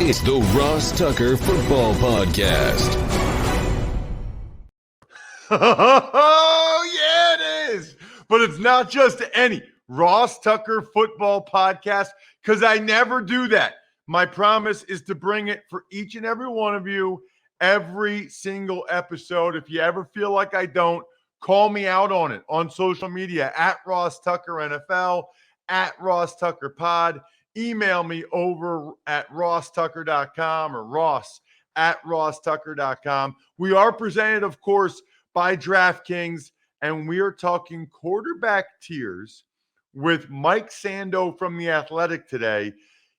It's the Ross Tucker Football Podcast. Oh, yeah, it is. But it's not just any Ross Tucker Football Podcast, because I never do that. My promise is to bring it for each and every one of you every single episode. If you ever feel like I don't, call me out on it on social media at Ross Tucker NFL, at Ross Tucker Pod. Email me over at rosstucker.com or ross at rosstucker.com. We are presented, of course, by DraftKings, and we are talking quarterback tiers with Mike Sando from The Athletic today.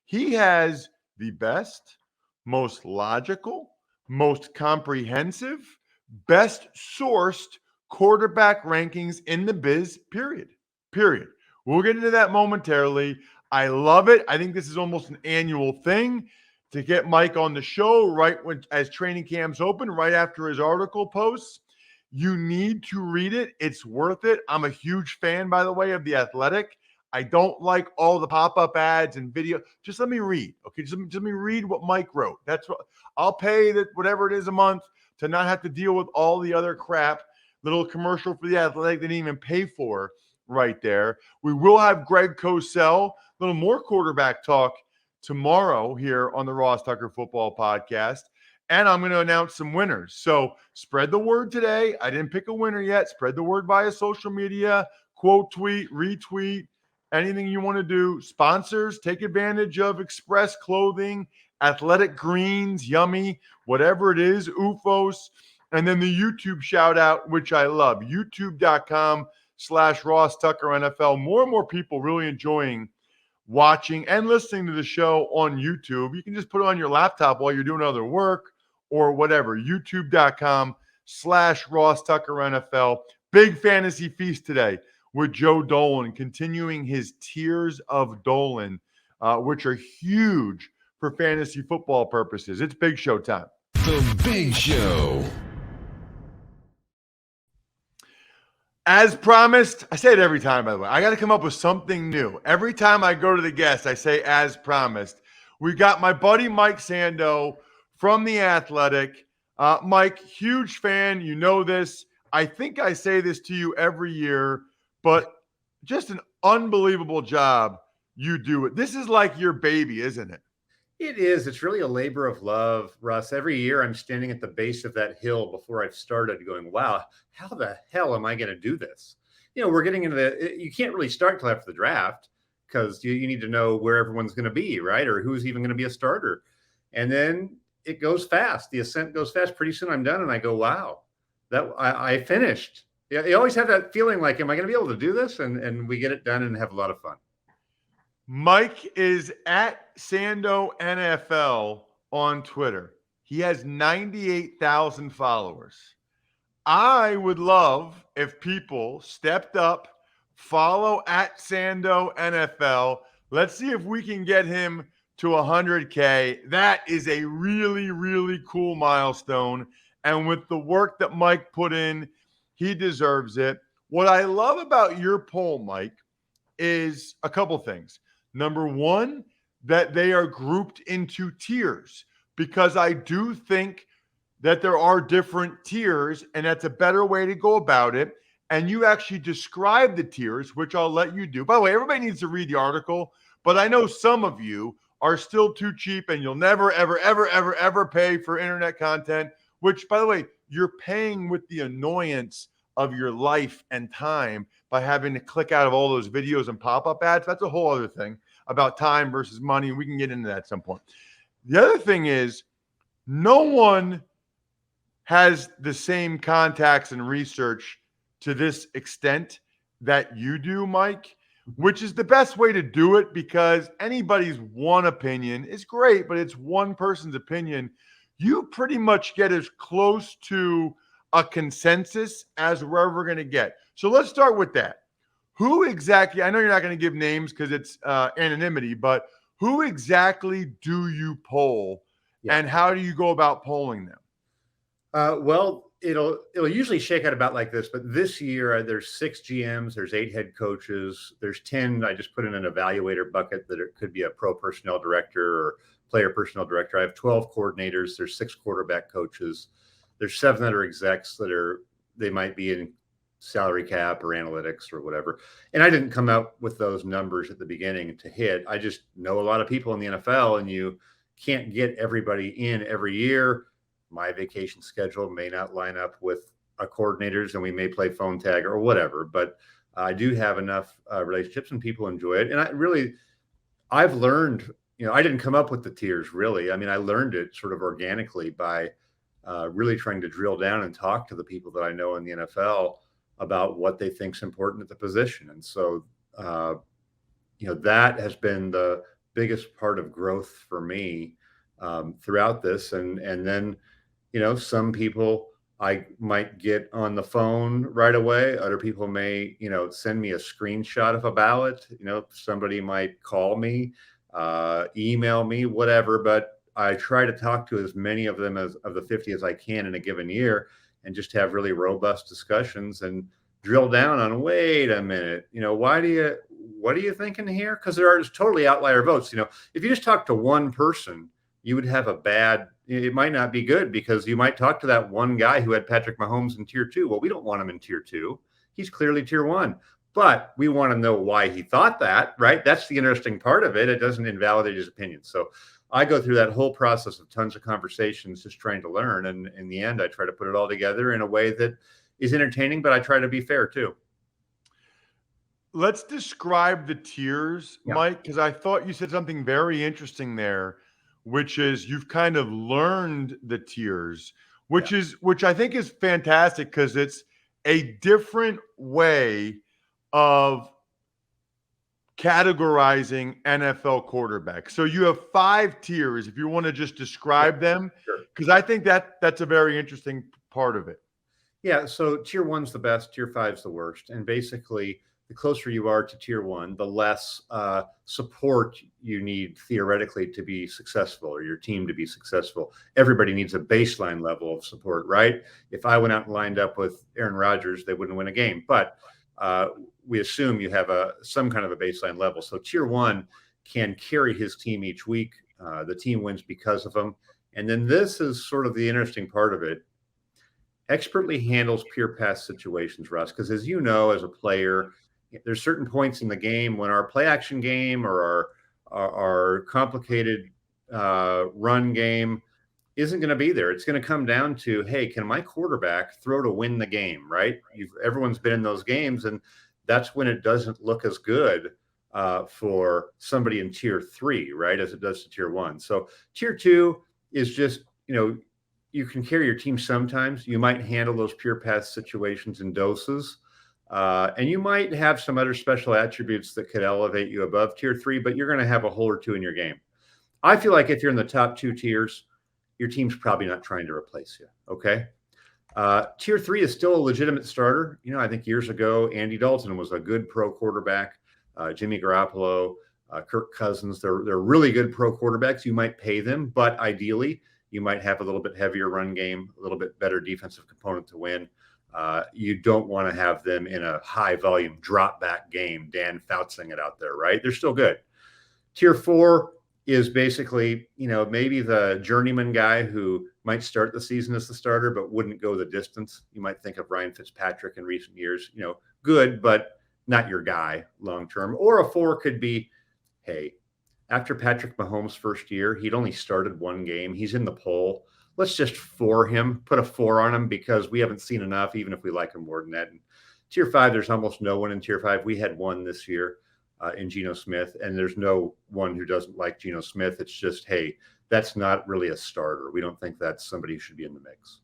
He has the best, most logical, most comprehensive, best sourced quarterback rankings in the biz, period. We'll get into that momentarily. I love it. I think this is almost an annual thing to get Mike on the show right when as training camps open, right after his article posts. You need to read it. It's worth it. I'm a huge fan, by the way, of The Athletic. I don't like all the pop-up ads and video. Just let me read. Okay, just let me read what Mike wrote. That's what I'll pay that whatever it is a month to not have to deal with all the other crap. Little commercial for The Athletic they didn't even pay for right there. We will have Greg Cosell, a little more quarterback talk tomorrow here on the Ross Tucker Football Podcast. And I'm going to announce some winners. So spread the word today. I didn't pick a winner yet. Spread the word via social media, quote tweet, retweet, anything you want to do. Sponsors, take advantage of Express Clothing, Athletic Greens, Yummy, whatever it is, UFOS. And then the YouTube shout out, which I love, youtube.com/Ross Tucker NFL. More and more people really enjoying watching and listening to the show on YouTube. You can just put it on your laptop while you're doing other work or whatever. youtube.com/Ross Tucker NFL. Big fantasy feast today with Joe Dolan continuing his tiers of Dolan, which are huge for fantasy football purposes. It's big show time. The Big Show. As promised, I say it every time, by the way. I got to come up with something new. Every time I go to the guest, I say as promised. We got my buddy Mike Sando from The Athletic. Mike, huge fan. You know this. I think I say this to you every year, but just an unbelievable job you do it. This is like your baby, isn't it? It is. It's really a labor of love, Russ. Every year I'm standing at the base of that hill before I've started going, wow, how the hell am I going to do this? You know, we're getting into you can't really start till after the draft because you need to know where everyone's going to be, right? Or who's even going to be a starter. And then it goes fast. The ascent goes fast. Pretty soon I'm done and I go, wow, that I finished. Yeah, you always have that feeling like, am I going to be able to do this? And we get it done and have a lot of fun. Mike is at Sando NFL on Twitter. He has 98,000 followers. I would love if people stepped up, follow at Sando NFL. Let's see if we can get him to 100K. That is a really, really cool milestone. And with the work that Mike put in, he deserves it. What I love about your poll, Mike, is a couple things. Number one, that they are grouped into tiers, because I do think that there are different tiers, and that's a better way to go about it. And you actually describe the tiers, which I'll let you do. By the way, everybody needs to read the article, but I know some of you are still too cheap and you'll never, ever, ever, ever, ever pay for internet content, which, by the way, you're paying with the annoyance of your life and time by having to click out of all those videos and pop-up ads. That's a whole other thing about time versus money. We can get into that at some point. The other thing is, no one has the same contacts and research to this extent that you do, Mike, which is the best way to do it, because anybody's one opinion is great, but it's one person's opinion. You pretty much get as close to a consensus as we're ever going to get. So let's start with that. Who exactly, I know you're not going to give names because it's anonymity, but who exactly do you poll and how do you go about polling them? Well, it'll usually shake out about like this, but this year there's 6 GMs, there's 8 head coaches, there's 10. I just put in an evaluator bucket that it could be a pro personnel director or player personnel director. I have 12 coordinators, there's 6 quarterback coaches, there's 7 that are execs they might be in salary cap or analytics or whatever. And I didn't come out with those numbers at the beginning to hit. I just know a lot of people in the NFL, and you can't get everybody in every year. My vacation schedule may not line up with a coordinator's, and we may play phone tag or whatever, but I do have enough relationships and people enjoy it. And I've learned, I didn't come up with the tiers really. I mean, I learned it sort of organically by really trying to drill down and talk to the people that I know in the NFL about what they think is important at the position. And so, that has been the biggest part of growth for me throughout this. And then, some people I might get on the phone right away. Other people may, send me a screenshot of a ballot. Somebody might call me, email me, whatever. But I try to talk to as many of them of the 50 as I can in a given year, and just have really robust discussions and drill down on, wait a minute, what are you thinking here? Because there are totally outlier votes. If you just talk to one person, you would have it might not be good, because you might talk to that one guy who had Patrick Mahomes in tier 2. Well, we don't want him in tier 2. He's clearly tier 1, but we want to know why he thought that, right? That's the interesting part of it. It doesn't invalidate his opinion. So I go through that whole process of tons of conversations, just trying to learn. And in the end, I try to put it all together in a way that is entertaining, but I try to be fair too. Let's describe the tiers, Mike, because I thought you said something very interesting there, which is you've kind of learned the tiers, which I think is fantastic, because it's a different way of categorizing NFL quarterbacks. So you have 5 tiers, if you want to just describe them, because I think that's a very interesting part of it. Yeah, so tier 1's the best, tier 5's the worst. And basically, the closer you are to tier 1, the less support you need theoretically to be successful, or your team to be successful. Everybody needs a baseline level of support, right? If I went out and lined up with Aaron Rodgers, they wouldn't win a game. But we assume you have some kind of a baseline level. So tier 1 can carry his team each week. The team wins because of him. And then this is sort of the interesting part of it. Expertly handles pure pass situations, Russ, because as you know, as a player, there's certain points in the game when our play action game or our complicated run game isn't going to be there. It's going to come down to, hey, can my quarterback throw to win the game, right? Everyone's been in those games, and that's when it doesn't look as good for somebody in tier 3, right, as it does to tier 1. So tier 2 is just, you can carry your team sometimes. You might handle those pure pass situations in doses. And you might have some other special attributes that could elevate you above tier 3, but you're going to have a hole or two in your game. I feel like if you're in the top 2 tiers, your team's probably not trying to replace you. Okay. Tier 3 is still a legitimate starter. I think years ago, Andy Dalton was a good pro quarterback. Jimmy Garoppolo, Kirk Cousins, they're really good pro quarterbacks. You might pay them, but ideally, you might have a little bit heavier run game, a little bit better defensive component to win. You don't want to have them in a high volume drop back game, Dan Foutsing it out there, right? They're still good. Tier 4 is basically, maybe the journeyman guy who might start the season as the starter, but wouldn't go the distance. You might think of Ryan Fitzpatrick in recent years, good, but not your guy long-term. Or a 4 could be, hey, after Patrick Mahomes' first year, he'd only started 1 game. He's in the poll. Let's just put a 4 on him, because we haven't seen enough, even if we like him more than that. And tier 5, there's almost no one in tier 5. We had one this year in Gino Smith, and there's no one who doesn't like Gino Smith. It's just, hey, that's not really a starter. We don't think that's somebody who should be in the mix.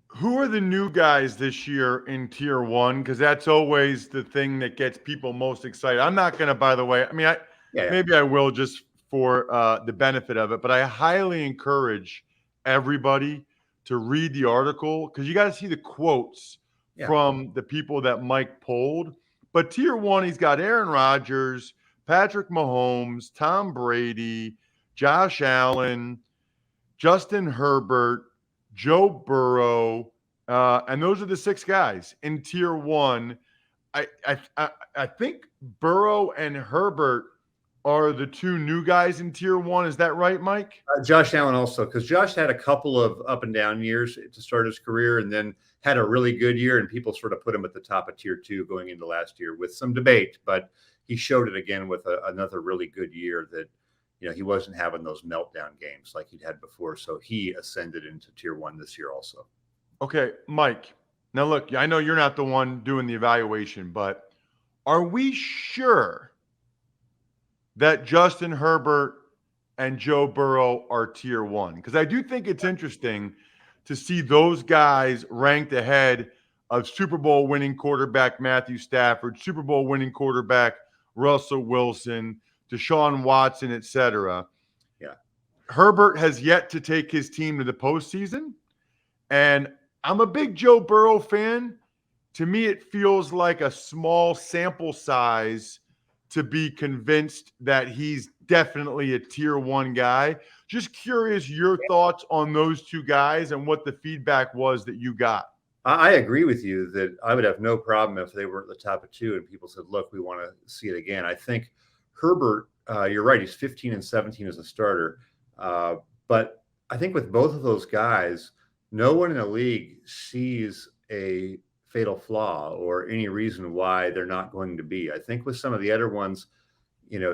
Who are the new guys this year in tier 1? Because that's always the thing that gets people most excited. I'm not going to, by the way, maybe I will just for the benefit of it, but I highly encourage everybody to read the article, because you got to see the quotes from the people that Mike polled. But tier 1, he's got Aaron Rodgers, Patrick Mahomes, Tom Brady, Josh Allen, Justin Herbert, Joe Burrow, and those are the 6 guys in tier 1. I think Burrow and Herbert are the 2 new guys in tier 1. Is that right, Mike? Josh Allen also, because Josh had a couple of up and down years to start his career and then had a really good year, and people sort of put him at the top of tier 2 going into last year with some debate, but he showed it again with another really good year that, he wasn't having those meltdown games like he'd had before. So he ascended into tier 1 this year also. Okay, Mike. Now, look, I know you're not the one doing the evaluation, but are we sure that Justin Herbert and Joe Burrow are tier 1? Because I do think it's interesting to see those guys ranked ahead of Super Bowl winning quarterback Matthew Stafford, Super Bowl winning quarterback Russell Wilson, Deshaun Watson, etc. Yeah. Herbert has yet to take his team to the postseason, and I'm a big Joe Burrow fan. To me, it feels like a small sample size to be convinced that he's definitely a tier 1 guy. Just curious your thoughts on those 2 guys and what the feedback was that you got. I agree with you that I would have no problem if they were at the top of 2 and people said, look, we want to see it again. I think Herbert, you're right, he's 15 and 17 as a starter. But I think with both of those guys, no one in the league sees a fatal flaw or any reason why they're not going to be. I think with some of the other ones,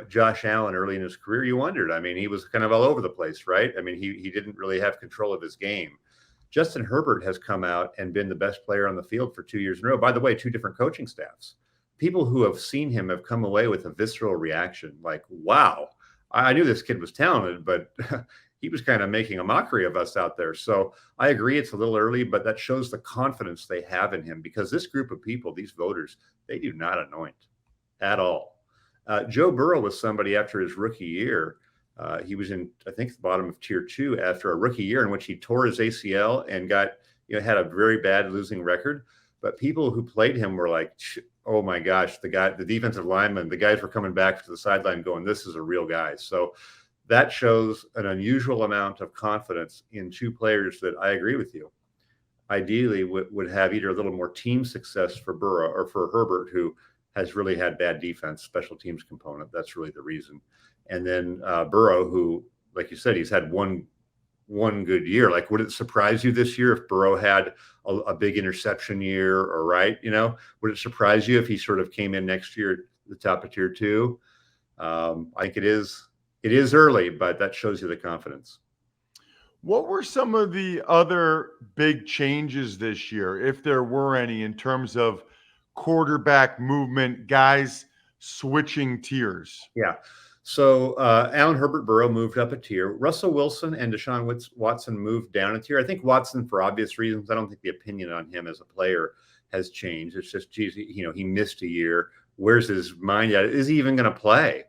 Josh Allen early in his career, you wondered. I mean, he was kind of all over the place, right? I mean, he didn't really have control of his game. Justin Herbert has come out and been the best player on the field for 2 years in a row. By the way, 2 different coaching staffs. People who have seen him have come away with a visceral reaction like, wow, I knew this kid was talented, but he was kind of making a mockery of us out there. So I agree it's a little early, but that shows the confidence they have in him because this group of people, these voters, they do not anoint at all. Joe Burrow was somebody after his rookie year. He was in, I think, the bottom of tier 2 after a rookie year in which he tore his ACL and had a very bad losing record. But people who played him were like, oh my gosh, the defensive lineman, the guys were coming back to the sideline going, this is a real guy. So that shows an unusual amount of confidence in 2 players that I agree with you. Ideally would have either a little more team success for Burrow or for Herbert, who has really had bad defense, special teams component. That's really the reason. And then Burrow, who, like you said, he's had one good year. Like, would it surprise you this year if Burrow had a big interception year or right? Would it surprise you if he sort of came in next year at the top of tier 2? I think it is early, but that shows you the confidence. What were some of the other big changes this year, if there were any, in terms of quarterback movement, guys switching tiers? Yeah. So Allen, Herbert, Burrow moved up a tier. Russell Wilson and Deshaun Watson moved down a tier. I think Watson, for obvious reasons, I don't think the opinion on him as a player has changed. It's just, geez, he missed a year. Where's his mind at? Is he even going to play?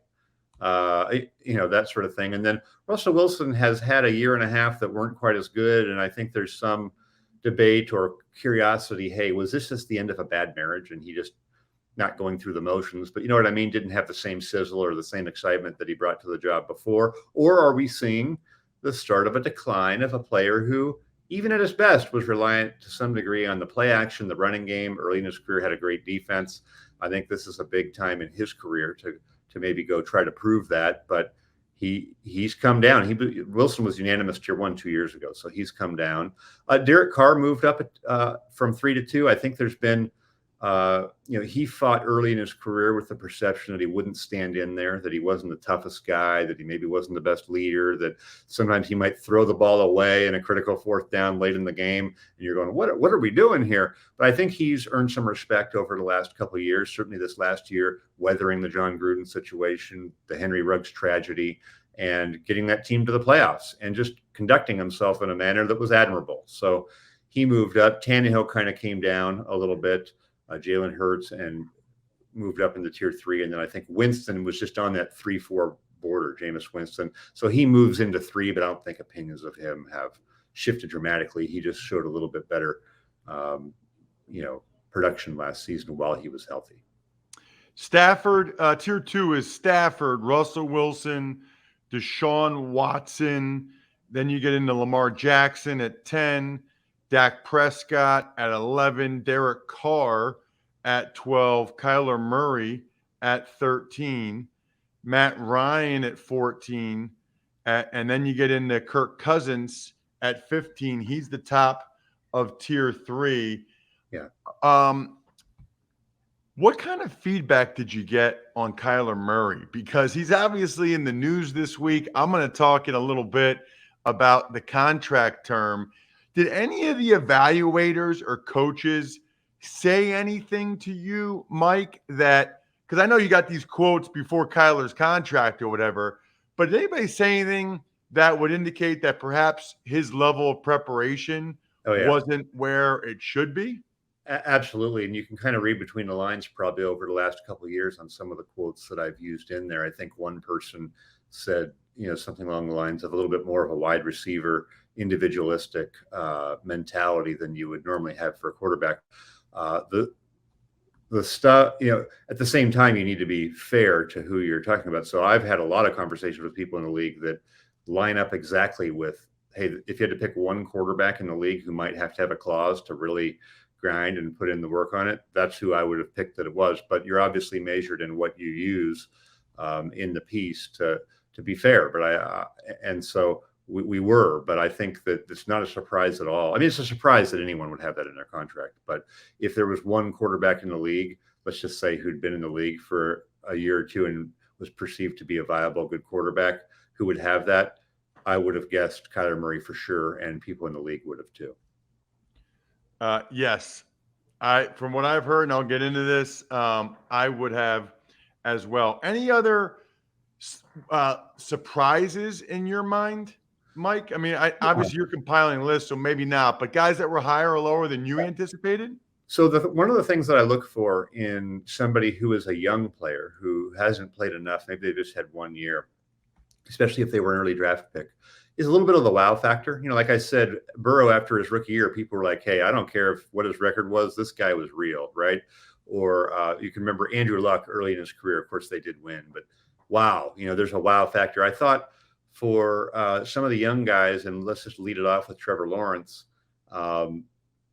That sort of thing. And then Russell Wilson has had a year and a half that weren't quite as good. And I think there's some debate or curiosity. Hey, was this just the end of a bad marriage? And he just not going through the motions, but you know what I mean? Didn't have the same sizzle or the same excitement that he brought to the job before. Or are we seeing the start of a decline of a player who, even at his best, was reliant to some degree on the play action, the running game? Early in his career, had a great defense. I think this is a big time in his career to maybe go try to prove that, but he's come down. Wilson was unanimous tier 1 2 years ago, so he's come down. Derek Carr moved up from 3 to 2. I think there's been, he fought early in his career with the perception that he wouldn't stand in there, that he wasn't the toughest guy, that he maybe wasn't the best leader, that sometimes he might throw the ball away in a critical 4th down late in the game. And you're going, what are we doing here? But I think he's earned some respect over the last couple of years, certainly this last year, weathering the John Gruden situation, the Henry Ruggs tragedy, and getting that team to the playoffs and just conducting himself in a manner that was admirable. So he moved up. Tannehill kind of came down a little bit. Jalen Hurts and moved up into tier 3. And then I think Winston was just on that 3-4 border, Jameis Winston. So he moves into 3, but I don't think opinions of him have shifted dramatically. He just showed a little bit better, production last season while he was healthy. Stafford, tier 2 is Stafford, Russell Wilson, Deshaun Watson. Then you get into Lamar Jackson at 10. Dak Prescott at 11, Derek Carr at 12, Kyler Murray at 13, Matt Ryan at 14, and then you get into Kirk Cousins at 15. He's the top of tier 3. Yeah. What kind of feedback did you get on Kyler Murray? Because he's obviously in the news this week. I'm going to talk in a little bit about the contract term. Did any of the evaluators or coaches say anything to you, Mike, that – because I know you got these quotes before Kyler's contract or whatever, but did anybody say anything that would indicate that perhaps his level of preparation wasn't where it should be? Absolutely. And you can kind of read between the lines probably over the last couple of years on some of the quotes that I've used in there. I think one person said, something along the lines of a little bit more of a wide receiver, individualistic mentality than you would normally have for a quarterback. The stuff, at the same time, you need to be fair to who you're talking about. So I've had a lot of conversations with people in the league that line up exactly with, hey, if you had to pick one quarterback in the league who might have to have a clause to really grind and put in the work on it, that's who I would have picked that it was. But you're obviously measured in what you use in the piece to be fair. But so we were, but I think that it's not a surprise at all. I mean, it's a surprise that anyone would have that in their contract. But if there was one quarterback in the league, let's just say who'd been in the league for a year or two and was perceived to be a viable, good quarterback who would have that, I would have guessed Kyler Murray for sure, and people in the league would have too. Yes. From what I've heard, and I'll get into this, I would have as well. Any other surprises in your mind, Mike? I mean, obviously you're compiling a list, so maybe not, but guys that were higher or lower than you anticipated? So one of the things that I look for in somebody who is a young player who hasn't played enough, maybe they just had 1 year, especially if they were an early draft pick, is a little bit of the wow factor. Like I said, Burrow, after his rookie year, people were like, hey, I don't care what his record was. This guy was real, right? Or you can remember Andrew Luck early in his career. Of course, they did win. But wow, there's a wow factor. I thought for some of the young guys, and let's just lead it off with Trevor Lawrence,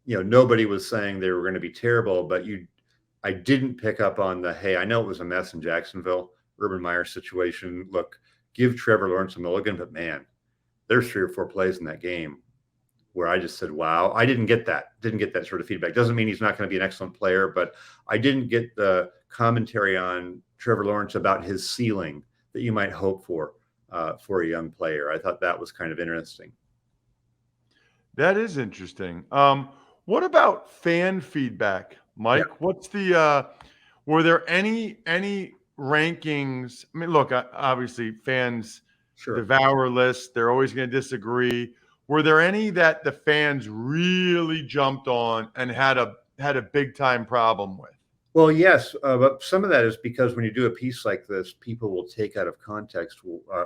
nobody was saying they were going to be terrible. But I didn't pick up on the, hey, I know it was a mess in Jacksonville, Urban Meyer situation. Look, give Trevor Lawrence a mulligan, but man, there's 3 or 4 plays in that game where I just said, wow, I didn't get that sort of feedback. Doesn't mean he's not going to be an excellent player, but I didn't get the commentary on Trevor Lawrence about his ceiling that you might hope for a young player. I thought that was kind of interesting. That is interesting. What about fan feedback, Mike? Yeah. What's the, were there any rankings? I mean, look, obviously fans devour lists. They're always going to disagree. Were there any that the fans really jumped on and had a big time problem with? Well, yes, but some of that is because when you do a piece like this, people will take out of context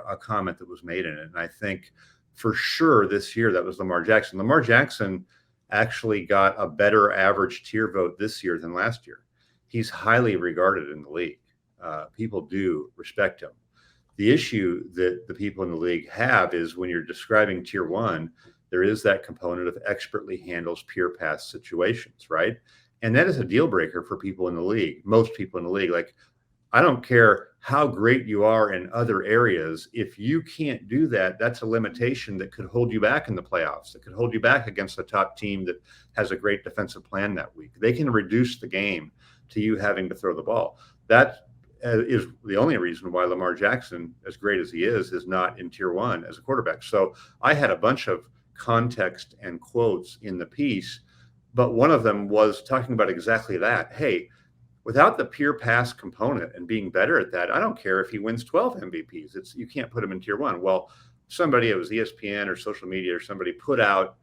a comment that was made in it. And I think for sure this year that was Lamar Jackson. Lamar Jackson actually got a better average tier vote this year than last year. He's highly regarded in the league. People do respect him. The issue that the people in the league have is when you're describing tier 1, there is that component of expertly handles pure pass situations, right? And that is a deal breaker for people in the league, most people in the league. Like, I don't care how great you are in other areas. If you can't do that, that's a limitation that could hold you back in the playoffs. It could hold you back against a top team that has a great defensive plan that week. They can reduce the game to you having to throw the ball. That is the only reason why Lamar Jackson, as great as he is not in tier 1 as a quarterback. So I had a bunch of context and quotes in the piece, but one of them was talking about exactly that. Hey, without the pure pass component and being better at that, I don't care if he wins 12 MVPs. You can't put him in tier 1. Well, somebody, it was ESPN or social media or somebody, put out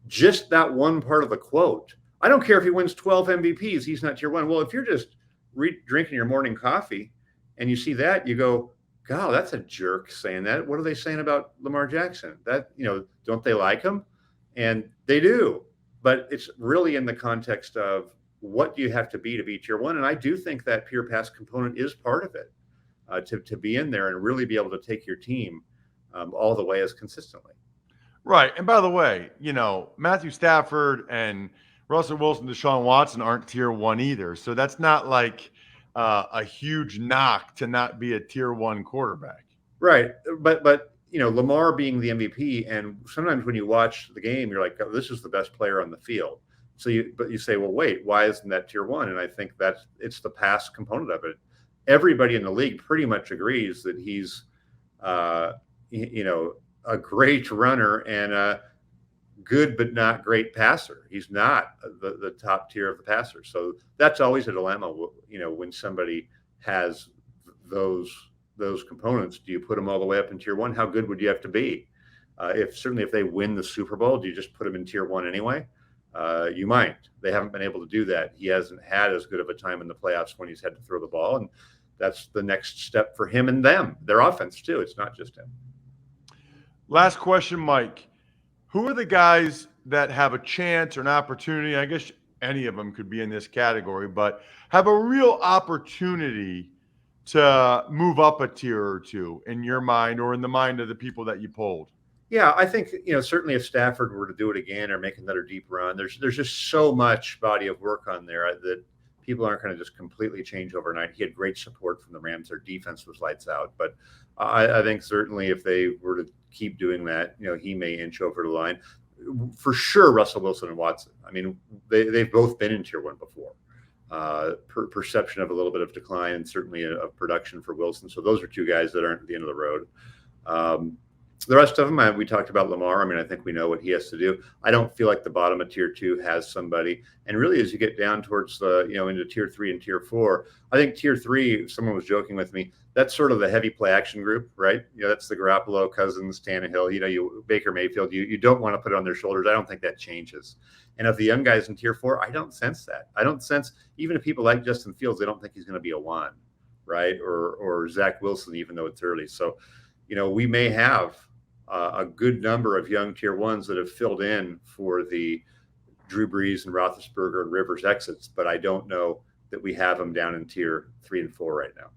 just that one part of the quote. I don't care if he wins 12 MVPs, he's not tier 1. Well, if you're just drinking your morning coffee and you see that, you go, God, that's a jerk saying that. What are they saying about Lamar Jackson? That, don't they like him? And they do. But it's really in the context of what do you have to be tier 1? And I do think that pure pass component is part of it, to be in there and really be able to take your team all the way as consistently. Right. And by the way, Matthew Stafford and Russell Wilson, Deshaun Watson aren't tier one either. So that's not like a huge knock to not be a tier one quarterback. Right. But Lamar being the MVP, and sometimes when you watch the game, you're like, oh, this is the best player on the field. So you say, well, wait, why isn't that tier one? And I think it's the pass component of it. Everybody in the league pretty much agrees that he's, a great runner and a good but not great passer. He's not the top tier of the passer. So that's always a dilemma. When somebody has those components, do you put them all the way up in tier one? How good would you have to be? If they win the Super Bowl, do you just put them in tier one anyway? You might. They haven't been able to do that. He hasn't had as good of a time in the playoffs when he's had to throw the ball, and that's the next step for him and them. Their offense too. It's not just him. Last question, Mike. Who are the guys that have a chance or an opportunity? I guess any of them could be in this category, but have a real opportunity to move up a tier or two in your mind or in the mind of the people that you polled? Yeah, I think certainly if Stafford were to do it again or make another deep run, there's just so much body of work on there that people aren't going to just completely change overnight. He had great support from the Rams. Their defense was lights out, but I think certainly if they were to keep doing that, he may inch over the line. For sure, Russell Wilson and Watson. I mean, they've both been in tier one before. Perception of a little bit of decline and certainly of production for Wilson. So those are two guys that aren't at the end of the road. The rest of them, we talked about Lamar. I mean, I think we know what he has to do. I don't feel like the bottom of tier two has somebody. And really, as you get down towards into tier three and tier four, I think tier three, someone was joking with me, that's sort of the heavy play action group, right? That's the Garoppolo, Cousins, Tannehill, Baker Mayfield. You don't want to put it on their shoulders. I don't think that changes. And of the young guys in tier four, I don't sense that. I don't sense, even if people like Justin Fields, they don't think he's going to be a one, right? Or Zach Wilson, even though it's early. So, we may have a good number of young tier ones that have filled in for the Drew Brees and Roethlisberger and Rivers exits, but I don't know that we have them down in tier 3 and 4 right now.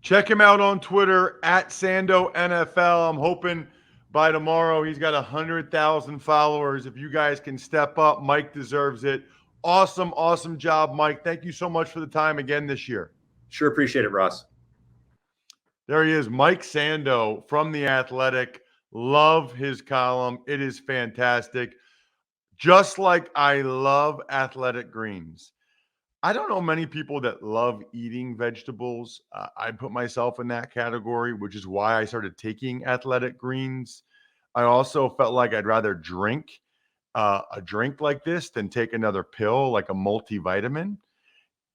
Check him out on Twitter at Sando NFL. I'm hoping by tomorrow he's got 100,000 followers. If you guys can step up, Mike deserves it. Awesome job, Mike. Thank you so much for the time again this year. Sure appreciate it, Ross. There he is, Mike Sando from The Athletic. Love his column. It is fantastic. Just like I love Athletic Greens. I don't know many people that love eating vegetables. I put myself in that category, which is why I started taking Athletic Greens. I also felt like I'd rather drink a drink like this than take another pill like a multivitamin.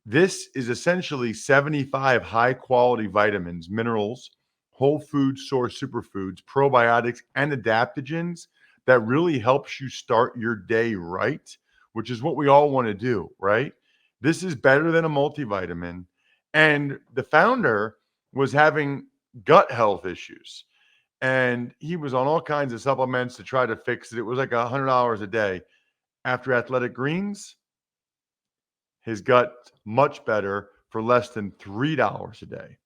This is essentially 75 high-quality vitamins, minerals, whole food source superfoods, probiotics, and adaptogens that really helps you start your day right, which is what we all want to do, right? This is better than a multivitamin. And the founder was having gut health issues. And he was on all kinds of supplements to try to fix it. It was like $100 a day. After Athletic Greens, his gut much better for less than $3 a day.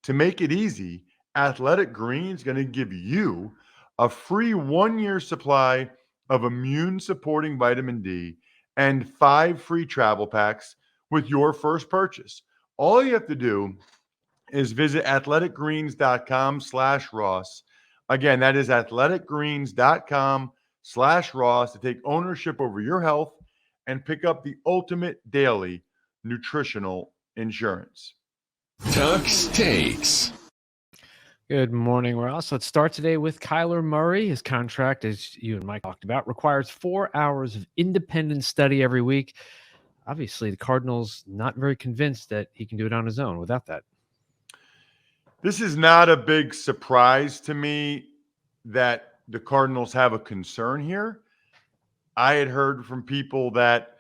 To make it easy, Athletic Greens is going to give you a free 1-year supply of immune-supporting vitamin D and 5 free travel packs with your first purchase. All you have to do is visit athleticgreens.com/Ross. Again, that is athleticgreens.com/Ross to take ownership over your health and pick up the ultimate daily nutritional insurance. Tux Takes. Good morning, Ross. Let's start today with Kyler Murray. His contract, as you and Mike talked about, requires 4 hours of independent study every week. Obviously, the Cardinals not very convinced that he can do it on his own without that. This is not a big surprise to me that the Cardinals have a concern here. I had heard from people that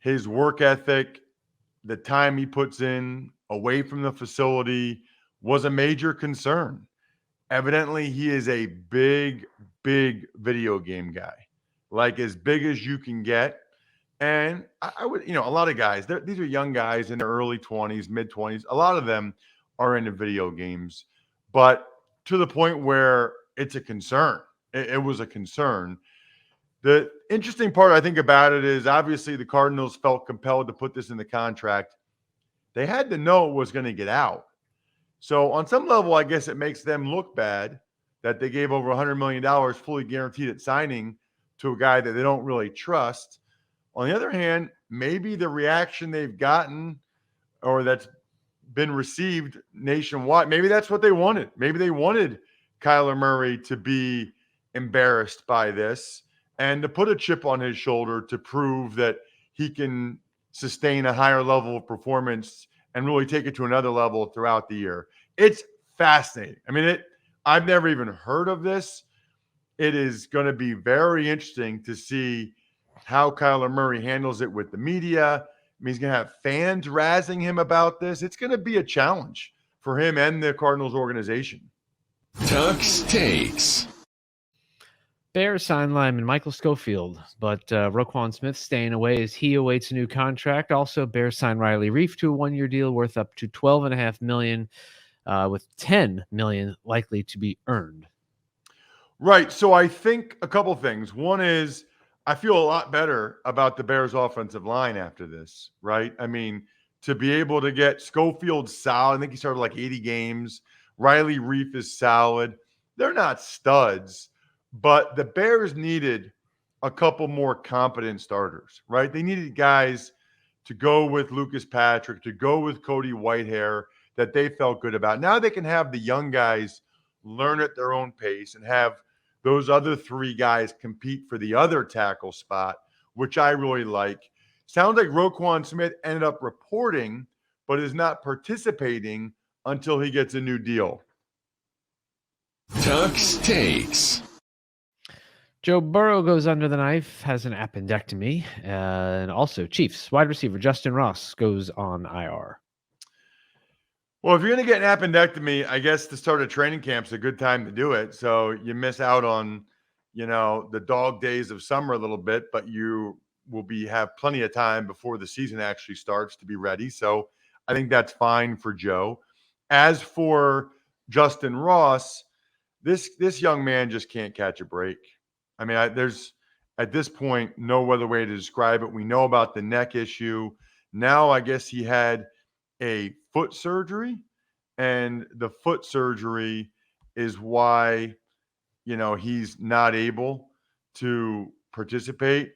his work ethic, the time he puts in away from the facility was a major concern. Evidently, he is a big video game guy, like as big as you can get. And I would, a lot of guys, these are young guys in their early 20s, mid 20s. A lot of them are into video games, but to the point where it's a concern. it was a concern. The interesting part I think about it is obviously the Cardinals felt compelled to put this in the contract. They had to know it was going to get out. So on some level, I guess it makes them look bad that they gave over $100 million fully guaranteed at signing to a guy that they don't really trust. On the other hand, maybe the reaction they've gotten or that's been received nationwide, maybe that's what they wanted. Maybe they wanted Kyler Murray to be embarrassed by this and to put a chip on his shoulder to prove that he can sustain a higher level of performance and really take it to another level throughout the year. It's fascinating. I mean, I've never even heard of this. It is going to be very interesting to see how Kyler Murray handles it with the media. I mean, he's going to have fans razzing him about this. It's going to be a challenge for him and the Cardinals organization. Tuck's Takes. Bears sign lineman Michael Schofield, but Roquan Smith staying away as he awaits a new contract. Also, Bears sign Riley Reif to a one-year deal worth up to $12.5 million, with $10 million likely to be earned. Right. So I think a couple things. One is I feel a lot better about the Bears offensive line after this, right? I mean, to be able to get Schofield solid, I think he started like 80 games. Riley Reif is solid. They're not studs, but the Bears needed a couple more competent starters, right? They needed guys to go with Lucas Patrick, to go with Cody Whitehair that they felt good about. Now they can have the young guys learn at their own pace and have those other three guys compete for the other tackle spot, which I really like. Sounds like Roquan Smith ended up reporting, but is not participating until he gets a new deal. Tuck's Takes. Joe Burrow goes under the knife, has an appendectomy, and also Chiefs wide receiver Justin Ross goes on IR. Well, if you're going to get an appendectomy, I guess the start of training camp's a good time to do it. So you miss out on, the dog days of summer a little bit, but you will have plenty of time before the season actually starts to be ready. So I think that's fine for Joe. As for Justin Ross, this young man just can't catch a break. I mean, there's at this point no other way to describe it. We know about the neck issue. Now I guess he had a foot surgery, and the foot surgery is why, he's not able to participate.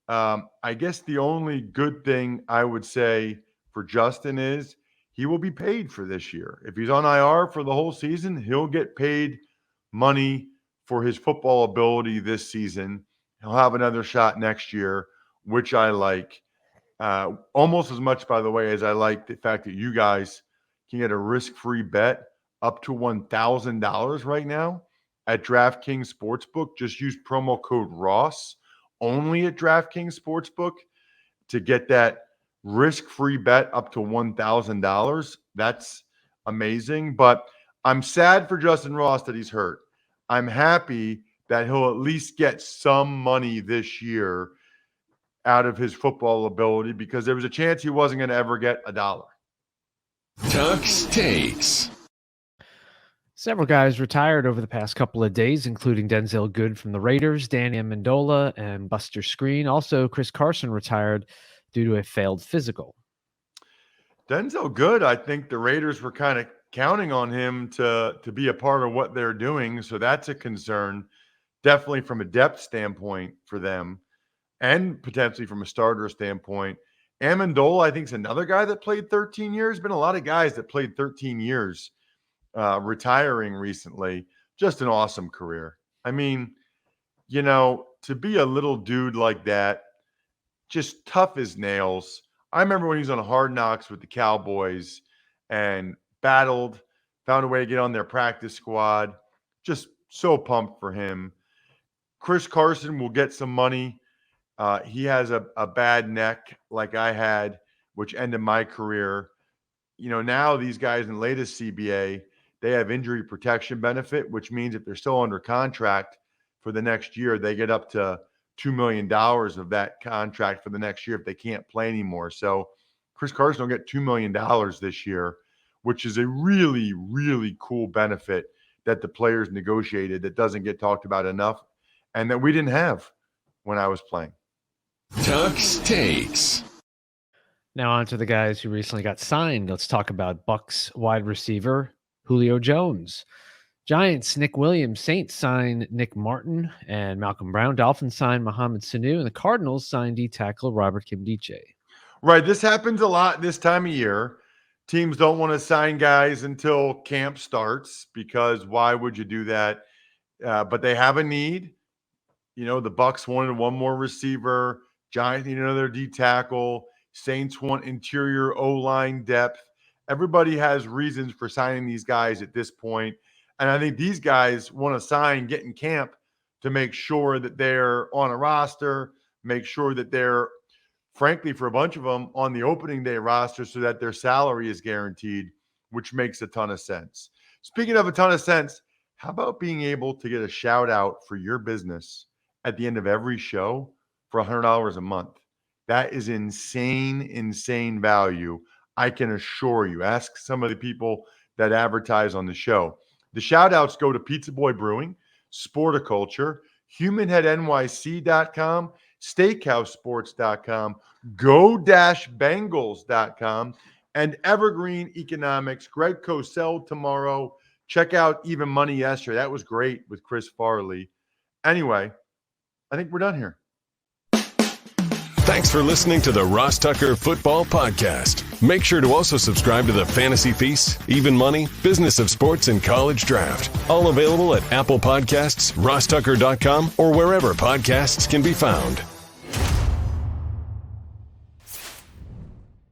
I guess the only good thing I would say for Justin is he will be paid for this year. If he's on IR for the whole season, he'll get paid money for his football ability this season. He'll have another shot next year, which I like. Almost as much, by the way, as I like the fact that you guys can get a risk-free bet up to $1,000 right now at DraftKings Sportsbook. Just use promo code Ross only at DraftKings Sportsbook to get that risk-free bet up to $1,000. That's amazing. But I'm sad for Justin Ross that he's hurt. I'm happy that he'll at least get some money this year out of his football ability, because there was a chance he wasn't going to ever get $1. Tuck's Takes. Several guys retired over the past couple of days, including Denzel Good from the Raiders, Danny Amendola, and Buster Screen. Also, Chris Carson retired due to a failed physical. Denzel Good, I think the Raiders were kind of counting on him to be a part of what they're doing, so that's a concern, definitely from a depth standpoint for them, and potentially from a starter standpoint. Amendola, I think, is another guy that played 13 years. Been a lot of guys that played 13 years retiring recently. Just an awesome career. I mean, to be a little dude like that, just tough as nails. I remember when he was on Hard Knocks with the Cowboys and battled, found a way to get on their practice squad. Just so pumped for him. Chris Carson will get some money. He has a bad neck like I had, which ended my career. Now these guys in the latest CBA, they have injury protection benefit, which means if they're still under contract for the next year, they get up to $2 million of that contract for the next year if they can't play anymore. So Chris Carson will get $2 million this year, which is a really, really cool benefit that the players negotiated that doesn't get talked about enough and that we didn't have when I was playing. Tuck's Takes. Now on to the guys who recently got signed. Let's talk about Bucks wide receiver Julio Jones. Giants, Nick Williams. Saints signed Nick Martin and Malcolm Brown. Dolphins signed Mohamed Sanu. And the Cardinals signed D-tackle Robert Kimdiche. Right. This happens a lot this time of year. Teams don't want to sign guys until camp starts because why would you do that? But they have a need. You know, the Bucks wanted one more receiver. Giants need another D-tackle. Saints want interior O-line depth. Everybody has reasons for signing these guys at this point. And I think these guys want to sign, get in camp to make sure that they're on a roster, make sure that they're, frankly, for a bunch of them, on the opening day roster so that their salary is guaranteed, which makes a ton of sense. Speaking of a ton of sense, how about being able to get a shout out for your business at the end of every show for $100 a month? That is insane value. I can assure you. Ask some of the people that advertise on the show. The shout outs go to Pizza Boy Brewing, Sporticulture, HumanHeadNYC.com, SteakhouseSports.com, Go-Bengals.com, and Evergreen Economics. Greg Cosell tomorrow. Check out Even Money yesterday. That was great with Chris Farley. Anyway, I think we're done here. Thanks for listening to the Ross Tucker Football Podcast. Make sure to also subscribe to the Fantasy Feast, Even Money, Business of Sports, and College Draft. All available at Apple Podcasts, rosstucker.com, or wherever podcasts can be found.